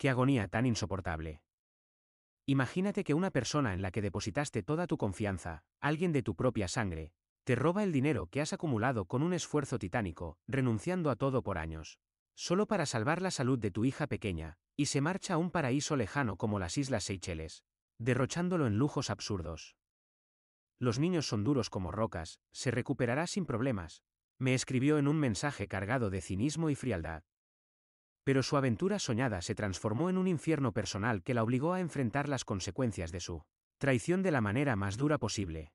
¡Qué agonía tan insoportable! Imagínate que una persona en la que depositaste toda tu confianza, alguien de tu propia sangre, te roba el dinero que has acumulado con un esfuerzo titánico, renunciando a todo por años, solo para salvar la salud de tu hija pequeña, y se marcha a un paraíso lejano como las Islas Seychelles, derrochándolo en lujos absurdos. Los niños son duros como rocas, se recuperará sin problemas, me escribió en un mensaje cargado de cinismo y frialdad. Pero su aventura soñada se transformó en un infierno personal que la obligó a enfrentar las consecuencias de su traición de la manera más dura posible.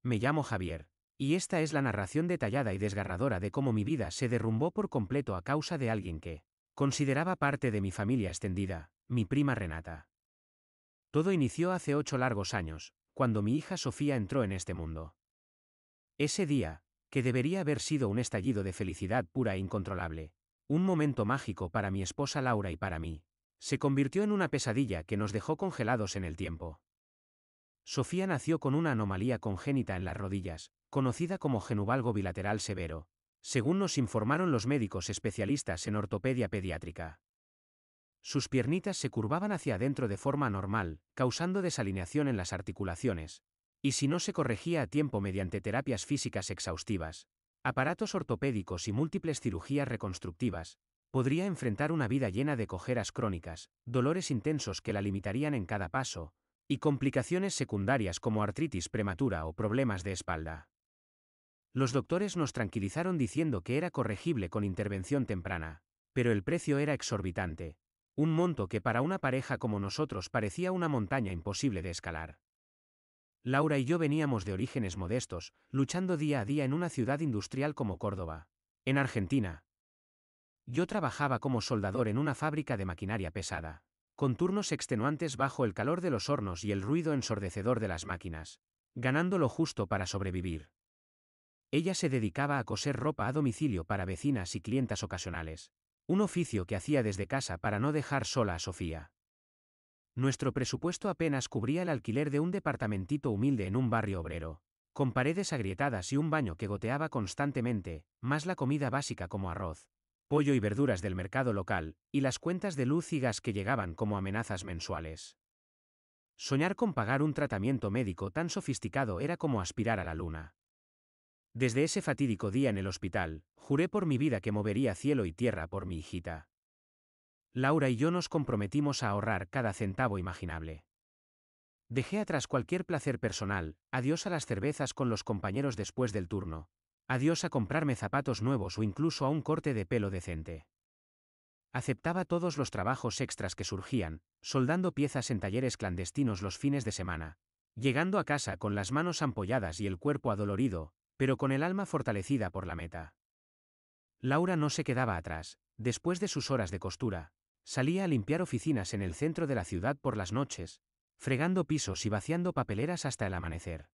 Me llamo Javier, y esta es la narración detallada y desgarradora de cómo mi vida se derrumbó por completo a causa de alguien que consideraba parte de mi familia extendida, mi prima Renata. Todo inició hace 8 largos años, cuando mi hija Sofía entró en este mundo. Ese día, que debería haber sido un estallido de felicidad pura e incontrolable, un momento mágico para mi esposa Laura y para mí, se convirtió en una pesadilla que nos dejó congelados en el tiempo. Sofía nació con una anomalía congénita en las rodillas, conocida como genuvalgo bilateral severo, según nos informaron los médicos especialistas en ortopedia pediátrica. Sus piernitas se curvaban hacia adentro de forma anormal, causando desalineación en las articulaciones, y si no se corregía a tiempo mediante terapias físicas exhaustivas, aparatos ortopédicos y múltiples cirugías reconstructivas, podría enfrentar una vida llena de cojeras crónicas, dolores intensos que la limitarían en cada paso, y complicaciones secundarias como artritis prematura o problemas de espalda. Los doctores nos tranquilizaron diciendo que era corregible con intervención temprana, pero el precio era exorbitante, un monto que para una pareja como nosotros parecía una montaña imposible de escalar. Laura y yo veníamos de orígenes modestos, luchando día a día en una ciudad industrial como Córdoba, en Argentina. Yo trabajaba como soldador en una fábrica de maquinaria pesada, con turnos extenuantes bajo el calor de los hornos y el ruido ensordecedor de las máquinas, ganando lo justo para sobrevivir. Ella se dedicaba a coser ropa a domicilio para vecinas y clientas ocasionales, un oficio que hacía desde casa para no dejar sola a Sofía. Nuestro presupuesto apenas cubría el alquiler de un departamentito humilde en un barrio obrero, con paredes agrietadas y un baño que goteaba constantemente, más la comida básica como arroz, pollo y verduras del mercado local, y las cuentas de luz y gas que llegaban como amenazas mensuales. Soñar con pagar un tratamiento médico tan sofisticado era como aspirar a la luna. Desde ese fatídico día en el hospital, juré por mi vida que movería cielo y tierra por mi hijita. Laura y yo nos comprometimos a ahorrar cada centavo imaginable. Dejé atrás cualquier placer personal, adiós a las cervezas con los compañeros después del turno, adiós a comprarme zapatos nuevos o incluso a un corte de pelo decente. Aceptaba todos los trabajos extras que surgían, soldando piezas en talleres clandestinos los fines de semana, llegando a casa con las manos ampolladas y el cuerpo adolorido, pero con el alma fortalecida por la meta. Laura no se quedaba atrás, después de sus horas de costura, salía a limpiar oficinas en el centro de la ciudad por las noches, fregando pisos y vaciando papeleras hasta el amanecer.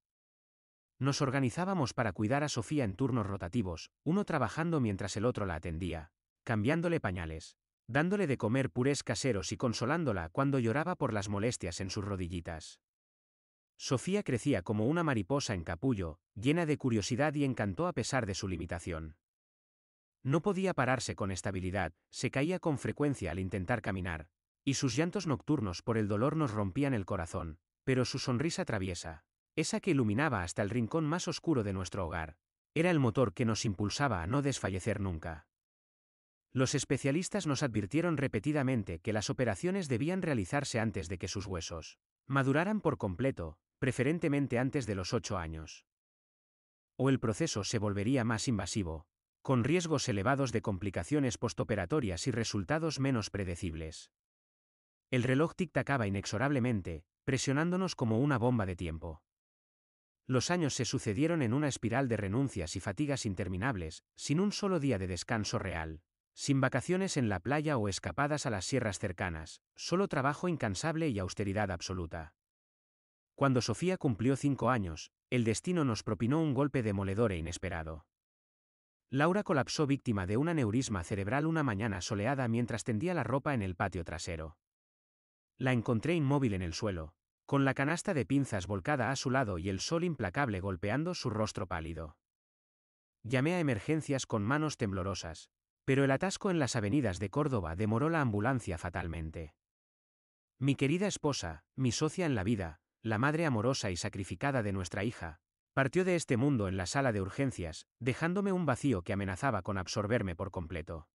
Nos organizábamos para cuidar a Sofía en turnos rotativos, uno trabajando mientras el otro la atendía, cambiándole pañales, dándole de comer purés caseros y consolándola cuando lloraba por las molestias en sus rodillitas. Sofía crecía como una mariposa en capullo, llena de curiosidad y encanto a pesar de su limitación. No podía pararse con estabilidad, se caía con frecuencia al intentar caminar, y sus llantos nocturnos por el dolor nos rompían el corazón, pero su sonrisa traviesa, esa que iluminaba hasta el rincón más oscuro de nuestro hogar, era el motor que nos impulsaba a no desfallecer nunca. Los especialistas nos advirtieron repetidamente que las operaciones debían realizarse antes de que sus huesos maduraran por completo, preferentemente antes de los 8 años. O el proceso se volvería más invasivo, con riesgos elevados de complicaciones postoperatorias y resultados menos predecibles. El reloj tic-tacaba inexorablemente, presionándonos como una bomba de tiempo. Los años se sucedieron en una espiral de renuncias y fatigas interminables, sin un solo día de descanso real, sin vacaciones en la playa o escapadas a las sierras cercanas, solo trabajo incansable y austeridad absoluta. Cuando Sofía cumplió 5 años, el destino nos propinó un golpe demoledor e inesperado. Laura colapsó víctima de un aneurisma cerebral una mañana soleada mientras tendía la ropa en el patio trasero. La encontré inmóvil en el suelo, con la canasta de pinzas volcada a su lado y el sol implacable golpeando su rostro pálido. Llamé a emergencias con manos temblorosas, Pero el atasco en las avenidas de Córdoba demoró la ambulancia fatalmente. Mi querida esposa, mi socia en la vida, la madre amorosa y sacrificada de nuestra hija, partió de este mundo en la sala de urgencias, dejándome un vacío que amenazaba con absorberme por completo.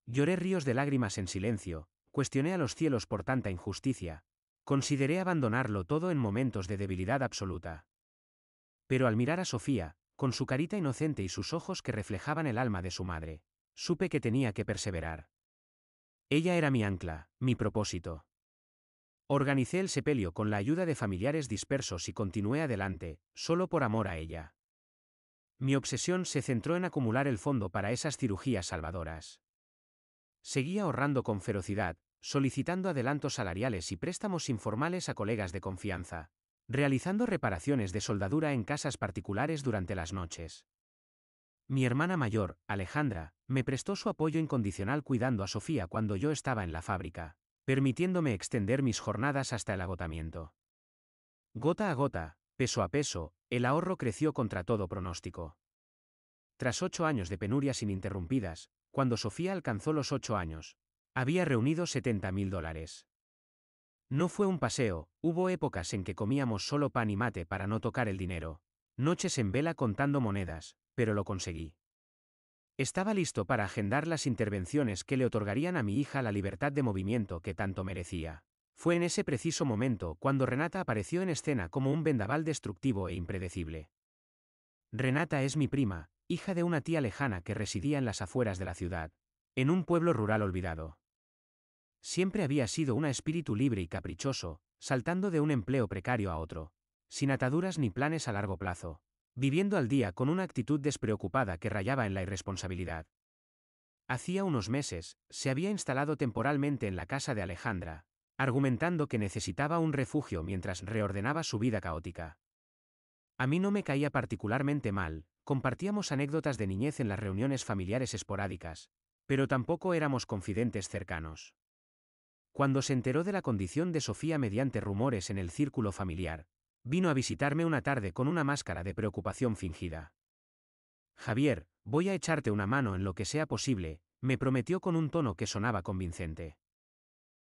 Lloré ríos de lágrimas en silencio, cuestioné a los cielos por tanta injusticia, consideré abandonarlo todo en momentos de debilidad absoluta. Pero al mirar a Sofía, con su carita inocente y sus ojos que reflejaban el alma de su madre, supe que tenía que perseverar. Ella era mi ancla, mi propósito. Organicé el sepelio con la ayuda de familiares dispersos y continué adelante, solo por amor a ella. Mi obsesión se centró en acumular el fondo para esas cirugías salvadoras. Seguí ahorrando con ferocidad, solicitando adelantos salariales y préstamos informales a colegas de confianza, realizando reparaciones de soldadura en casas particulares durante las noches. Mi hermana mayor, Alejandra, me prestó su apoyo incondicional cuidando a Sofía cuando yo estaba en la fábrica, permitiéndome extender mis jornadas hasta el agotamiento. Gota a gota, peso a peso, el ahorro creció contra todo pronóstico. Tras 8 años de penurias ininterrumpidas, cuando Sofía alcanzó los 8 años, había reunido $70.000. No fue un paseo, hubo épocas en que comíamos solo pan y mate para no tocar el dinero, noches en vela contando monedas, pero lo conseguí. Estaba listo para agendar las intervenciones que le otorgarían a mi hija la libertad de movimiento que tanto merecía. Fue en ese preciso momento cuando Renata apareció en escena como un vendaval destructivo e impredecible. Renata es mi prima, hija de una tía lejana que residía en las afueras de la ciudad, en un pueblo rural olvidado. Siempre había sido un espíritu libre y caprichoso, saltando de un empleo precario a otro, sin ataduras ni planes a largo plazo, viviendo al día con una actitud despreocupada que rayaba en la irresponsabilidad. Hacía unos meses, se había instalado temporalmente en la casa de Alejandra, argumentando que necesitaba un refugio mientras reordenaba su vida caótica. A mí no me caía particularmente mal, compartíamos anécdotas de niñez en las reuniones familiares esporádicas, pero tampoco éramos confidentes cercanos. Cuando se enteró de la condición de Sofía mediante rumores en el círculo familiar, vino a visitarme una tarde con una máscara de preocupación fingida. Javier, voy a echarte una mano en lo que sea posible, me prometió con un tono que sonaba convincente.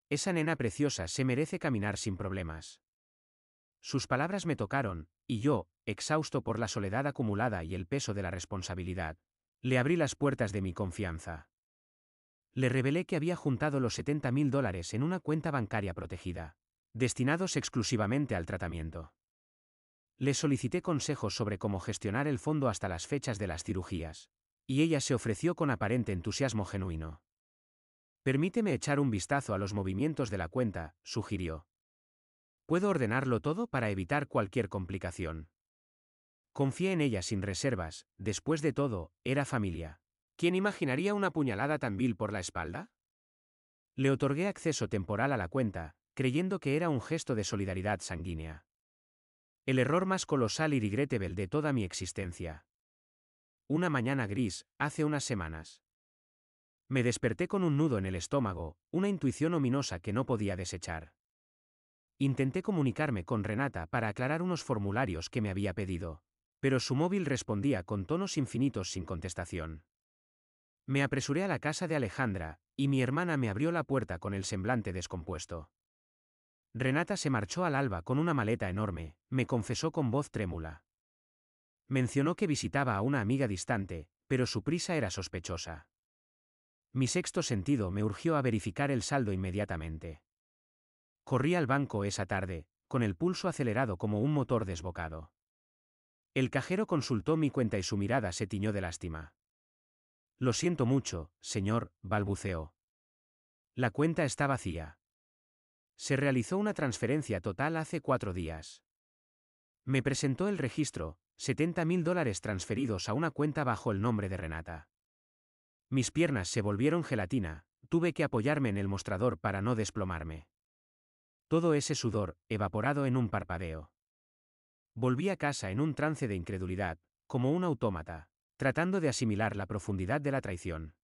Esa nena preciosa se merece caminar sin problemas. Sus palabras me tocaron, y yo, exhausto por la soledad acumulada y el peso de la responsabilidad, le abrí las puertas de mi confianza. Le revelé que había juntado los $70.000 en una cuenta bancaria protegida, destinados exclusivamente al tratamiento. Le solicité consejos sobre cómo gestionar el fondo hasta las fechas de las cirugías, y ella se ofreció con aparente entusiasmo genuino. Permíteme echar un vistazo a los movimientos de la cuenta, sugirió. Puedo ordenarlo todo para evitar cualquier complicación. Confié en ella sin reservas, después de todo, era familia. ¿Quién imaginaría una puñalada tan vil por la espalda? Le otorgué acceso temporal a la cuenta, creyendo que era un gesto de solidaridad sanguínea. El error más colosal y regrettable de toda mi existencia. Una mañana gris, hace unas semanas. Me desperté con un nudo en el estómago, una intuición ominosa que no podía desechar. Intenté comunicarme con Renata para aclarar unos formularios que me había pedido, pero su móvil respondía con tonos infinitos sin contestación. Me apresuré a la casa de Alejandra, y mi hermana me abrió la puerta con el semblante descompuesto. Renata se marchó al alba con una maleta enorme, me confesó con voz trémula. Mencionó que visitaba a una amiga distante, pero su prisa era sospechosa. Mi sexto sentido me urgió a verificar el saldo inmediatamente. Corrí al banco esa tarde, con el pulso acelerado como un motor desbocado. El cajero consultó mi cuenta y su mirada se tiñó de lástima. Lo siento mucho, señor, balbuceó. La cuenta está vacía. Se realizó una transferencia total hace 4 días. Me presentó el registro, $70.000 transferidos a una cuenta bajo el nombre de Renata. Mis piernas se volvieron gelatina, tuve que apoyarme en el mostrador para no desplomarme. Todo ese sudor, evaporado en un parpadeo. Volví a casa en un trance de incredulidad, como un autómata, tratando de asimilar la profundidad de la traición.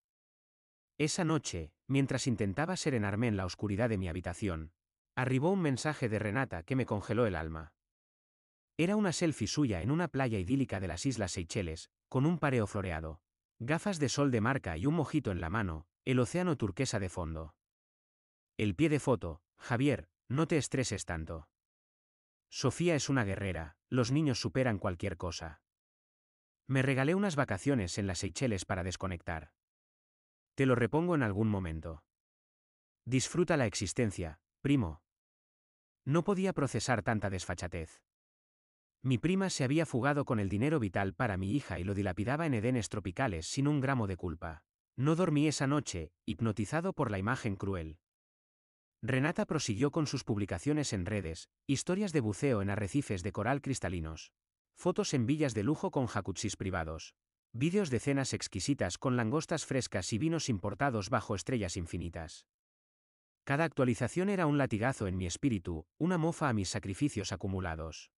Esa noche, mientras intentaba serenarme en la oscuridad de mi habitación, arribó un mensaje de Renata que me congeló el alma. Era una selfie suya en una playa idílica de las Islas Seychelles, con un pareo floreado, Gafas de sol de marca y un mojito en la mano, el océano turquesa de fondo. El pie de foto: Javier, no te estreses tanto. Sofía es una guerrera, los niños superan cualquier cosa. Me regalé unas vacaciones en las Seychelles para desconectar. Te lo repongo en algún momento. Disfruta la existencia, primo. No podía procesar tanta desfachatez. Mi prima se había fugado con el dinero vital para mi hija y lo dilapidaba en edenes tropicales sin un gramo de culpa. No dormí esa noche, hipnotizado por la imagen cruel. Renata prosiguió con sus publicaciones en redes, historias de buceo en arrecifes de coral cristalinos, fotos en villas de lujo con jacuzzis privados, vídeos de cenas exquisitas con langostas frescas y vinos importados bajo estrellas infinitas. Cada actualización era un latigazo en mi espíritu, una mofa a mis sacrificios acumulados.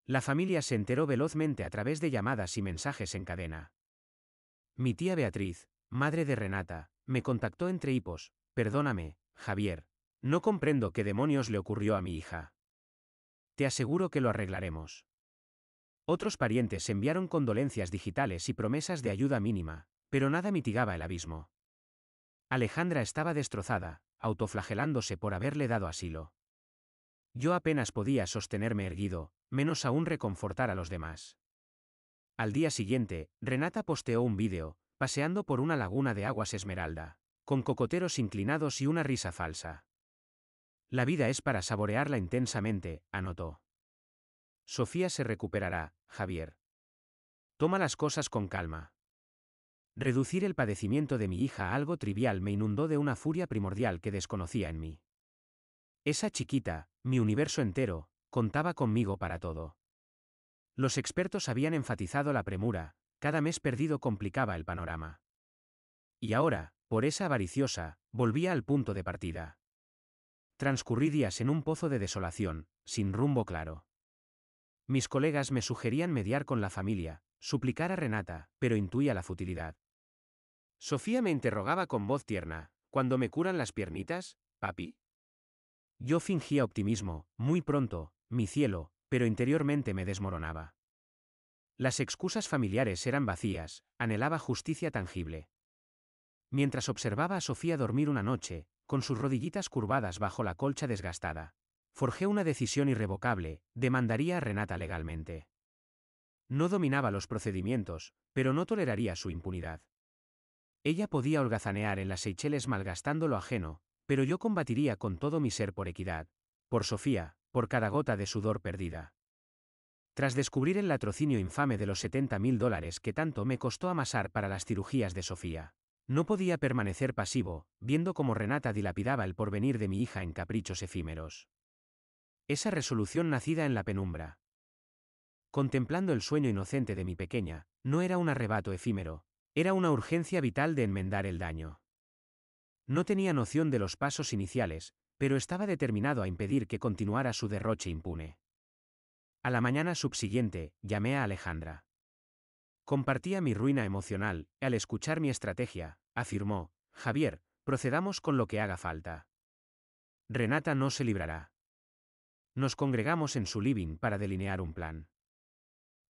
La familia se enteró velozmente a través de llamadas y mensajes en cadena. Mi tía Beatriz, madre de Renata, me contactó entre hipos: perdóname, Javier, no comprendo qué demonios le ocurrió a mi hija. Te aseguro que lo arreglaremos. Otros parientes enviaron condolencias digitales y promesas de ayuda mínima, pero nada mitigaba el abismo. Alejandra estaba destrozada, autoflagelándose por haberle dado asilo. Yo apenas podía sostenerme erguido, menos aún reconfortar a los demás. Al día siguiente, Renata posteó un vídeo, paseando por una laguna de aguas esmeralda, con cocoteros inclinados y una risa falsa. La vida es para saborearla intensamente, anotó. Sofía se recuperará, Javier. Toma las cosas con calma. Reducir el padecimiento de mi hija a algo trivial me inundó de una furia primordial que desconocía en mí. Esa chiquita, mi universo entero, contaba conmigo para todo. Los expertos habían enfatizado la premura, cada mes perdido complicaba el panorama. Y ahora, por esa avariciosa, volvía al punto de partida. Transcurrí días en un pozo de desolación, sin rumbo claro. Mis colegas me sugerían mediar con la familia, suplicar a Renata, pero intuía la futilidad. Sofía me interrogaba con voz tierna: ¿cuándo me curan las piernitas, papi? Yo fingía optimismo: muy pronto, mi cielo, pero interiormente me desmoronaba. Las excusas familiares eran vacías, anhelaba justicia tangible. Mientras observaba a Sofía dormir una noche, con sus rodillitas curvadas bajo la colcha desgastada, forjé una decisión irrevocable: demandaría a Renata legalmente. No dominaba los procedimientos, pero no toleraría su impunidad. Ella podía holgazanear en las Seychelles malgastando lo ajeno, pero yo combatiría con todo mi ser por equidad, por Sofía, por cada gota de sudor perdida. Tras descubrir el latrocinio infame de los $70.000 que tanto me costó amasar para las cirugías de Sofía, no podía permanecer pasivo, viendo cómo Renata dilapidaba el porvenir de mi hija en caprichos efímeros. Esa resolución nacida en la penumbra, contemplando el sueño inocente de mi pequeña, no era un arrebato efímero, era una urgencia vital de enmendar el daño. No tenía noción de los pasos iniciales, pero estaba determinado a impedir que continuara su derroche impune. A la mañana subsiguiente, llamé a Alejandra. Compartía mi ruina emocional, y al escuchar mi estrategia, afirmó: Javier, procedamos con lo que haga falta. Renata no se librará. Nos congregamos en su living para delinear un plan.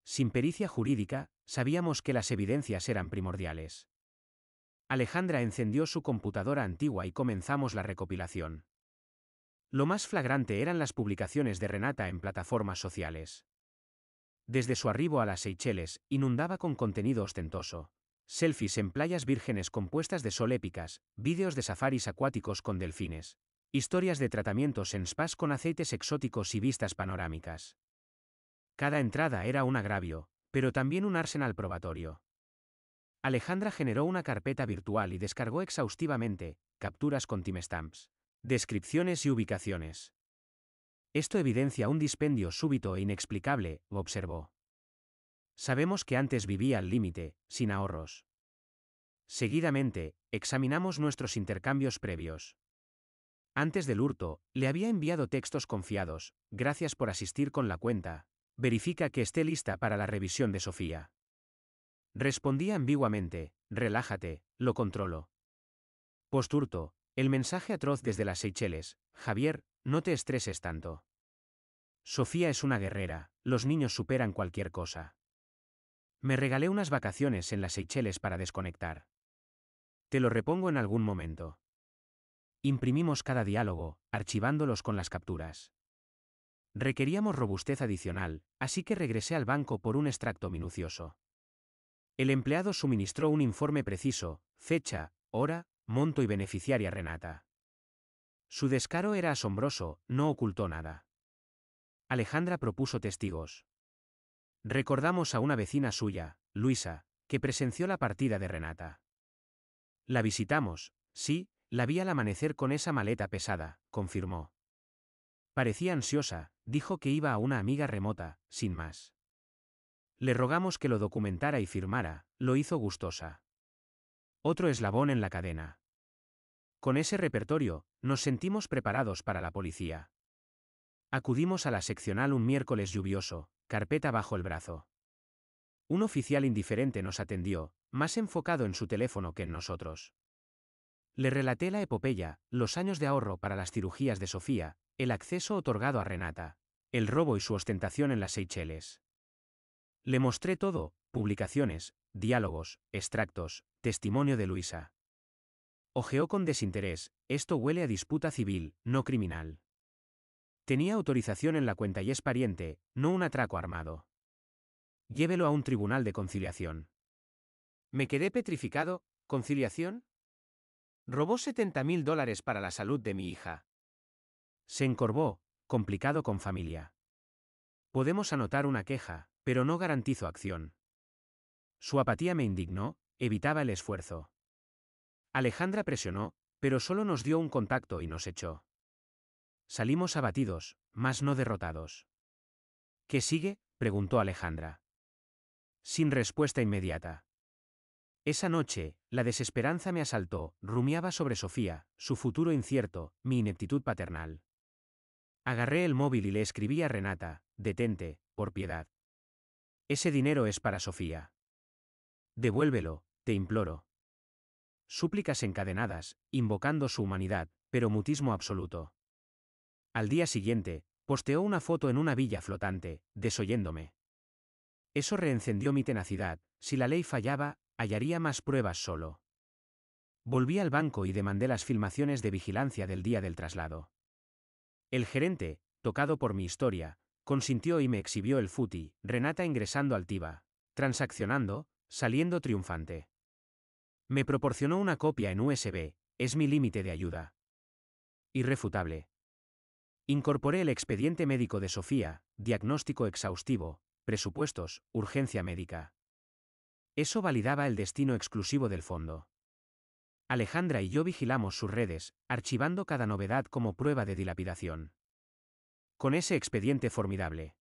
Sin pericia jurídica, sabíamos que las evidencias eran primordiales. Alejandra encendió su computadora antigua y comenzamos la recopilación. Lo más flagrante eran las publicaciones de Renata en plataformas sociales. Desde su arribo a las Seychelles, inundaba con contenido ostentoso. Selfies en playas vírgenes con puestas de sol épicas, vídeos de safaris acuáticos con delfines, historias de tratamientos en spas con aceites exóticos y vistas panorámicas. Cada entrada era un agravio, pero también un arsenal probatorio. Alejandra generó una carpeta virtual y descargó exhaustivamente capturas con timestamps, descripciones y ubicaciones. Esto evidencia un dispendio súbito e inexplicable, observó. Sabemos que antes vivía al límite, sin ahorros. Seguidamente, examinamos nuestros intercambios previos. Antes del hurto, le había enviado textos confiados: gracias por asistir con la cuenta, verifica que esté lista para la revisión de Sofía. Respondía ambiguamente: relájate, lo controlo. Posthurto, el mensaje atroz desde las Seychelles: Javier, no te estreses tanto. Sofía es una guerrera, los niños superan cualquier cosa. Me regalé unas vacaciones en las Seychelles para desconectar. Te lo repongo en algún momento. Imprimimos cada diálogo, archivándolos con las capturas. Requeríamos robustez adicional, así que regresé al banco por un extracto minucioso. El empleado suministró un informe preciso, fecha, hora, monto y beneficiaria Renata. Su descaro era asombroso, no ocultó nada. Alejandra propuso testigos. Recordamos a una vecina suya, Luisa, que presenció la partida de Renata. La visitamos, sí, la vi al amanecer con esa maleta pesada, confirmó. Parecía ansiosa, dijo que iba a una amiga remota, sin más. Le rogamos que lo documentara y firmara, lo hizo gustosa. Otro eslabón en la cadena. Con ese repertorio, nos sentimos preparados para la policía. Acudimos a la seccional un miércoles lluvioso, carpeta bajo el brazo. Un oficial indiferente nos atendió, más enfocado en su teléfono que en nosotros. Le relaté la epopeya, los años de ahorro para las cirugías de Sofía, el acceso otorgado a Renata, el robo y su ostentación en las Seychelles. Le mostré todo, publicaciones, diálogos, extractos, testimonio de Luisa. Ojeó con desinterés, esto huele a disputa civil, no criminal. Tenía autorización en la cuenta y es pariente, no un atraco armado. Llévelo a un tribunal de conciliación. Me quedé petrificado, ¿conciliación? Robó $70.000 para la salud de mi hija. Se encorvó, complicado con familia. Podemos anotar una queja, pero no garantizo acción. Su apatía me indignó, evitaba el esfuerzo. Alejandra presionó, pero solo nos dio un contacto y nos echó. Salimos abatidos, mas no derrotados. ¿Qué sigue?, preguntó Alejandra. Sin respuesta inmediata. Esa noche, la desesperanza me asaltó, rumiaba sobre Sofía, su futuro incierto, mi ineptitud paternal. Agarré el móvil y le escribí a Renata, detente, por piedad. Ese dinero es para Sofía. Devuélvelo, te imploro. Súplicas encadenadas, invocando su humanidad, pero mutismo absoluto. Al día siguiente, posteó una foto en una villa flotante, desoyéndome. Eso reencendió mi tenacidad, si la ley fallaba, hallaría más pruebas solo. Volví al banco y demandé las filmaciones de vigilancia del día del traslado. El gerente, tocado por mi historia, consintió y me exhibió el footy, Renata ingresando al TIBA, transaccionando, saliendo triunfante. Me proporcionó una copia en USB, es mi límite de ayuda. Irrefutable. Incorporé el expediente médico de Sofía, diagnóstico exhaustivo, presupuestos, urgencia médica. Eso validaba el destino exclusivo del fondo. Alejandra y yo vigilamos sus redes, archivando cada novedad como prueba de dilapidación. Con ese expediente formidable.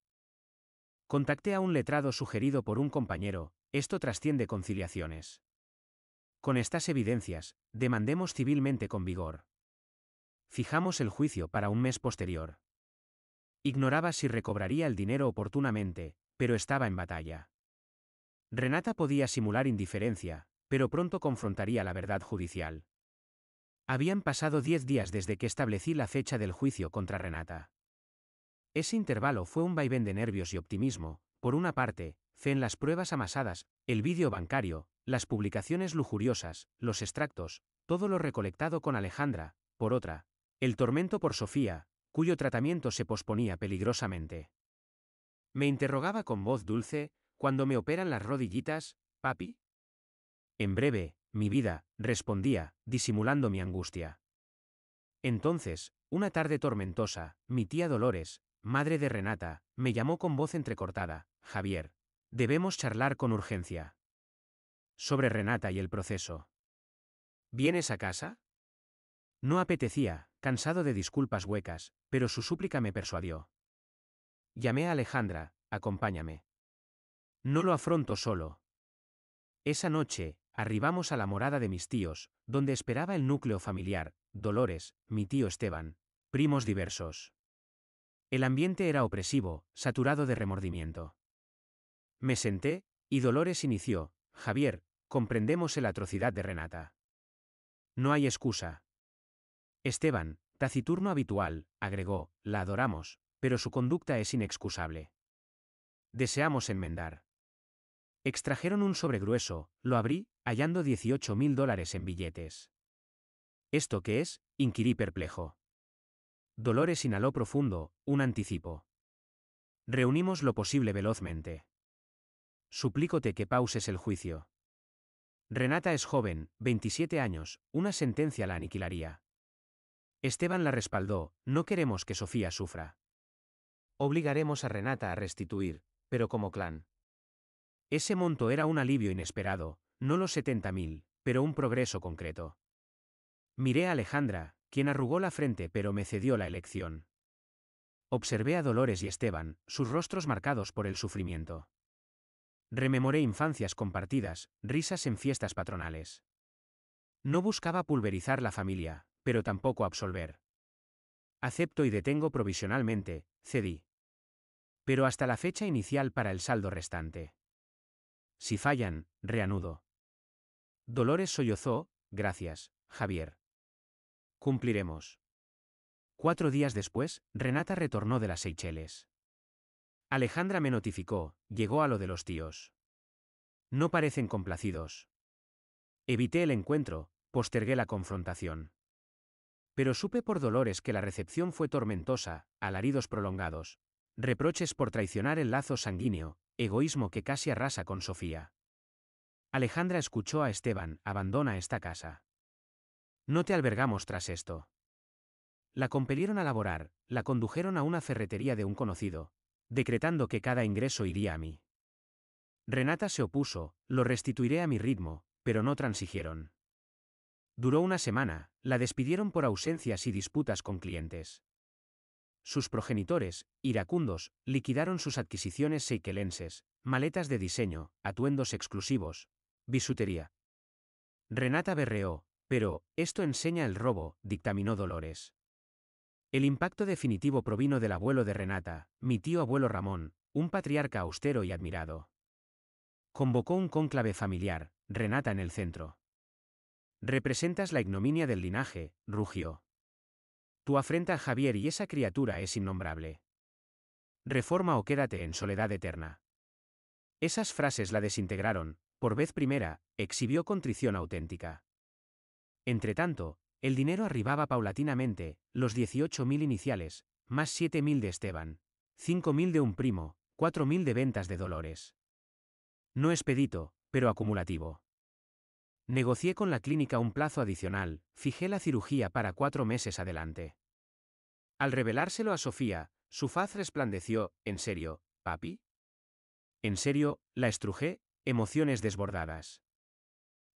Contacté a un letrado sugerido por un compañero, esto trasciende conciliaciones. Con estas evidencias, demandemos civilmente con vigor. Fijamos el juicio para un mes posterior. Ignoraba si recobraría el dinero oportunamente, pero estaba en batalla. Renata podía simular indiferencia, pero pronto confrontaría la verdad judicial. Habían pasado 10 días desde que establecí la fecha del juicio contra Renata. Ese intervalo fue un vaivén de nervios y optimismo, por una parte, fe en las pruebas amasadas, el vídeo bancario, las publicaciones lujuriosas, los extractos, todo lo recolectado con Alejandra, por otra, el tormento por Sofía, cuyo tratamiento se posponía peligrosamente. Me interrogaba con voz dulce, ¿cuándo me operan las rodillitas, papi? En breve, mi vida, respondía, disimulando mi angustia. Entonces, una tarde tormentosa, mi tía Dolores, madre de Renata, me llamó con voz entrecortada, Javier, debemos charlar con urgencia. Sobre Renata y el proceso. ¿Vienes a casa? No apetecía, cansado de disculpas huecas, pero su súplica me persuadió. Llamé a Alejandra, acompáñame. No lo afronto solo. Esa noche, arribamos a la morada de mis tíos, donde esperaba el núcleo familiar, Dolores, mi tío Esteban, primos diversos. El ambiente era opresivo, saturado de remordimiento. Me senté, y Dolores inició, Javier, comprendemos la atrocidad de Renata. No hay excusa. Esteban, taciturno habitual, agregó, la adoramos, pero su conducta es inexcusable. Deseamos enmendar. Extrajeron un sobre grueso, lo abrí, hallando $18.000 en billetes. ¿Esto qué es?, inquirí perplejo. Dolores inhaló profundo, un anticipo. Reunimos lo posible velozmente. Suplícote que pauses el juicio. Renata es joven, 27 años, una sentencia la aniquilaría. Esteban la respaldó, no queremos que Sofía sufra. Obligaremos a Renata a restituir, pero como clan. Ese monto era un alivio inesperado, no los 70.000, pero un progreso concreto. Miré a Alejandra, quien arrugó la frente pero me cedió la elección. Observé a Dolores y Esteban, sus rostros marcados por el sufrimiento. Rememoré infancias compartidas, risas en fiestas patronales. No buscaba pulverizar la familia, pero tampoco absolver. Acepto y detengo provisionalmente, cedí. Pero hasta la fecha inicial para el saldo restante. Si fallan, reanudo. Dolores sollozó, gracias, Javier. Cumpliremos. 4 días después, Renata retornó de las Seychelles. Alejandra me notificó, llegó a lo de los tíos. No parecen complacidos. Evité el encuentro, postergué la confrontación. Pero supe por Dolores que la recepción fue tormentosa, alaridos prolongados, reproches por traicionar el lazo sanguíneo, egoísmo que casi arrasa con Sofía. Alejandra escuchó a Esteban, abandona esta casa. No te albergamos tras esto. La compelieron a laborar, la condujeron a una ferretería de un conocido, decretando que cada ingreso iría a mí. Renata se opuso, lo restituiré a mi ritmo, pero no transigieron. Duró una semana, la despidieron por ausencias y disputas con clientes. Sus progenitores, iracundos, liquidaron sus adquisiciones seychelenses, maletas de diseño, atuendos exclusivos, bisutería. Renata berreó, pero, esto enseña el robo, dictaminó Dolores. El impacto definitivo provino del abuelo de Renata, mi tío abuelo Ramón, un patriarca austero y admirado. Convocó un cónclave familiar, Renata en el centro. Representas la ignominia del linaje, rugió. Tú afrenta a Javier y esa criatura es innombrable. Reforma o quédate en soledad eterna. Esas frases la desintegraron, por vez primera, exhibió contrición auténtica. Entretanto, el dinero arribaba paulatinamente, los 18.000 iniciales, más 7.000 de Esteban, 5.000 de un primo, 4.000 de ventas de Dolores. No expedito, pero acumulativo. Negocié con la clínica un plazo adicional, fijé la cirugía para 4 meses adelante. Al revelárselo a Sofía, su faz resplandeció, ¿en serio, papi? En serio, la estrujé, emociones desbordadas.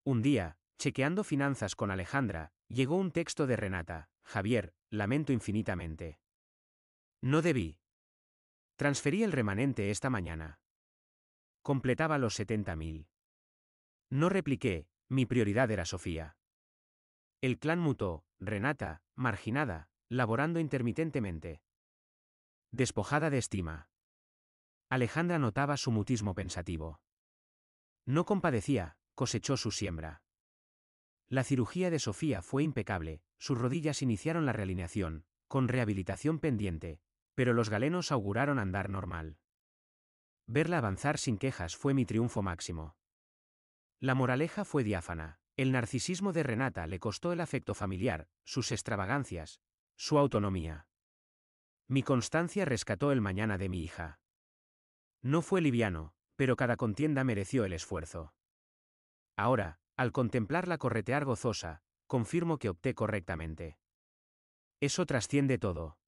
Un día, chequeando finanzas con Alejandra, llegó un texto de Renata, Javier, lamento infinitamente. No debí. Transferí el remanente esta mañana. Completaba los 70.000. No repliqué, mi prioridad era Sofía. El clan mutó, Renata, marginada, laborando intermitentemente. Despojada de estima. Alejandra notaba su mutismo pensativo. No compadecía, cosechó su siembra. La cirugía de Sofía fue impecable, sus rodillas iniciaron la realineación, con rehabilitación pendiente, pero los galenos auguraron andar normal. Verla avanzar sin quejas fue mi triunfo máximo. La moraleja fue diáfana, el narcisismo de Renata le costó el afecto familiar, sus extravagancias, su autonomía. Mi constancia rescató el mañana de mi hija. No fue liviano, pero cada contienda mereció el esfuerzo. Ahora, al contemplarla corretear gozosa, confirmo que opté correctamente. Eso trasciende todo.